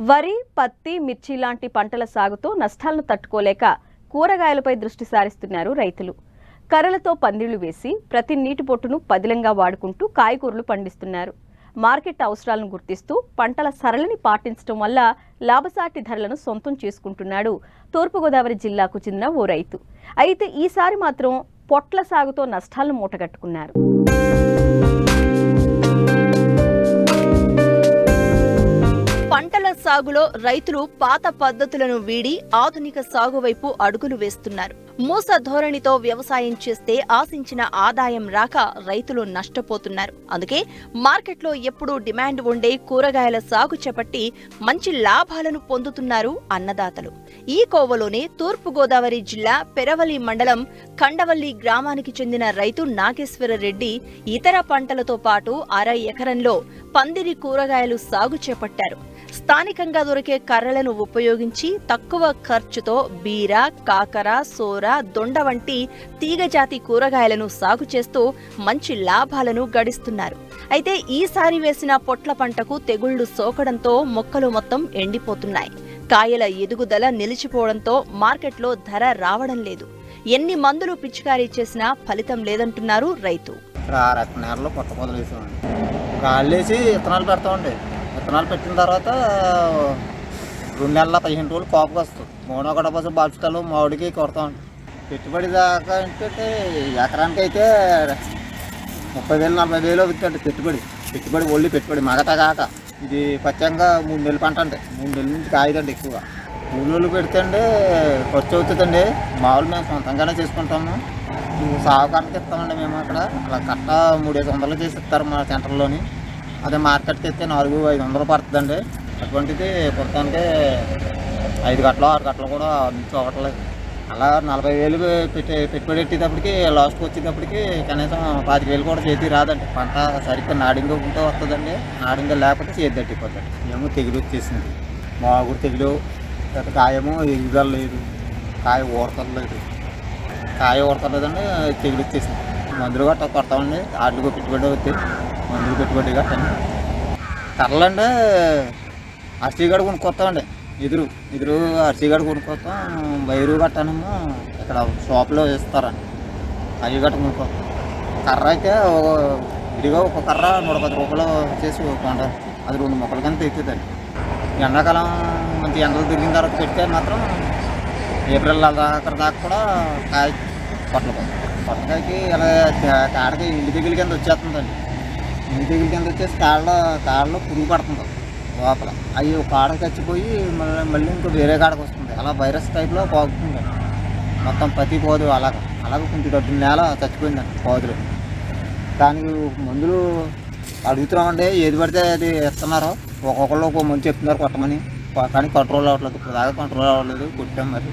వరి, పత్తి, మిర్చి లాంటి పంటల సాగుతో నష్టాలను తట్టుకోలేక కూరగాయలపై దృష్టి సారిస్తున్నారు రైతులు. కర్రలతో పందిళ్లు వేసి ప్రతి నీటి బొట్టును పదిలంగా వాడుకుంటూ కాయగూరలు పండిస్తున్నారు. మార్కెట్ అవసరాలను గుర్తిస్తూ పంటల సరళిని పాటించడం వల్ల లాభసాటి ధరలను సొంతం చేసుకుంటున్నాడు తూర్పుగోదావరి జిల్లాకు చెందిన ఓ రైతు. అయితే ఈసారి మాత్రం పొట్ల సాగుతో నష్టాలను మూటగట్టుకున్నారు. పంటల సాగులో రైతులు పాత పద్ధతులను వీడి ఆధునిక సాగు వైపు అడుగులు వేస్తున్నారు. మూస ధోరణితో వ్యవసాయం చేస్తే ఆశించిన ఆదాయం రాక రైతులు నష్టపోతున్నారు. అందుకే మార్కెట్లో ఎప్పుడూ డిమాండ్ ఉండే కూరగాయల సాగు చేపట్టి మంచి లాభాలను పొందుతున్నారు అన్నదాతలు. ఈ కోవలోనే తూర్పుగోదావరి జిల్లా పెరవలి మండలం కండవల్లి గ్రామానికి చెందిన రైతు నాగేశ్వర రెడ్డి ఇతర పంటలతో పాటు 1/2 ఎకరంలో పందిరి కూరగాయలు సాగు చేపట్టారు. స్థానికంగా దొరికే కర్రలను ఉపయోగించి తక్కువ ఖర్చుతో బీర, కాకర, సోర, దొండ వంటి తీగజాతి కూరగాయలను సాగు చేస్తూ మంచి లాభాలను గడిస్తున్నారు. అయితే ఈసారి వేసిన పొట్ల పంటకు తెగుళ్లు సోకడంతో మొక్కలు మొత్తం ఎండిపోతున్నాయి. కాయల ఎదుగుదల నిలిచిపోవడంతో మార్కెట్లో ధర రావడం లేదు. ఎన్ని మందులు పిచికారీ చేసినా ఫలితం లేదంటున్నారు రైతు. విత్తనాలు పెట్టిన తర్వాత 2 నెలల 15 రోజులు కాపుకి వస్తుంది. మోనొకట బస్సు బాల్చుతాలు మామిడికి కొడతాం. పెట్టుబడి దాకా ఏంటంటే ఎకరానికి అయితే 30,000-40,000 అవుతుంది పెట్టుబడి ఒళ్ళి పెట్టుబడి మగత కాక. ఇది పచ్చంగా 3 నెలల పంట అంటే 3 నెలల నుంచి కాయదండి. ఎక్కువగా 3 నెలలు పెడితే ఖర్చు అవుతుందండి. మామూలు మేము సొంతంగానే చేసుకుంటాము. సాగుకానికి ఇస్తామండి మేము. అక్కడ అలా కట్ట 300-500 చేసి ఇస్తారు మా సెంటర్లోని. అదే మార్కెట్కి అయితే 400-500 పడుతుందండి. అటువంటిది కొడతానికి 5 గంటలు 6 గంటలు కూడా నుంచి అవ్వట్లేదు. అలా 40,000 పెట్టుబడి పెట్టేటప్పటికి లాస్ట్కి వచ్చేటప్పటికి కనీసం 25,000 కూడా చేతి రాదండి. పంట సరిగ్గా నాడింగ ఉంటే వస్తుందండి. నాడింగ లేకపోతే చేతి తట్టిపోతుంది. ఏమో తెగులు వచ్చేసింది. మాగుడు తెగులు, కాయేమో ఎగుదల లేదు, కాయ ఊడతలేదు. ఊడతలేదండి, తెగులు వచ్చేసింది. మందులు గట్ట కొడతామండి. ఆటలకు పెట్టుబడి అవుతాయి. మందులు పెట్టుబడి గట్ట కర్రలండి అర్సీగడ కొనుక్కొస్తామండి. ఎదురు అర్సీగడ కొనుక్కొస్తాం. వైరు గట్టనేమో ఇక్కడ షాప్లో వేస్తారండి. అవి గట్ట కొనుక్కొస్తాం. కర్ర అయితే విడిగా ఒక కర్ర 110 రూపాయలు చేసి కొంటారు. అది 2 మొక్కల కింద తెచ్చుదండి. ఎండాకాలం మంచి ఎండలు తిరిగిన తర్వాత పెడితే మాత్రం ఏప్రిల్ దాకా కూడా కాయ పొట్టకాయకి ఇలా కాడకి ఇంటి తెగుల కింద వచ్చేస్తుందండి. ఇంటి తెగుల కింద వచ్చేసి కాడలో పురుగు పడుతుంది లోపల. అవి ఒక కాడకి చచ్చిపోయి మళ్ళీ ఇంకో వేరే కాడకు వస్తుంది. అలా వైరస్ టైప్లో పోతుందండి. మొత్తం పత్తి పోదు. అలాగ కొంచెం డబ్బుల నేల చచ్చిపోయిందండి పోదులు. దానికి మందులు అడుగుతున్నామండి. ఏది పడితే అది ఇస్తున్నారు. ఒక్కొక్కళ్ళు ఒక్కొక్క మందు చెప్తున్నారు కొట్టమని. కానీ కంట్రోల్ అవ్వట్లేదు. ఇప్పుడు దాకా కంట్రోల్ అవ్వట్లేదు. కొట్టాం మరి.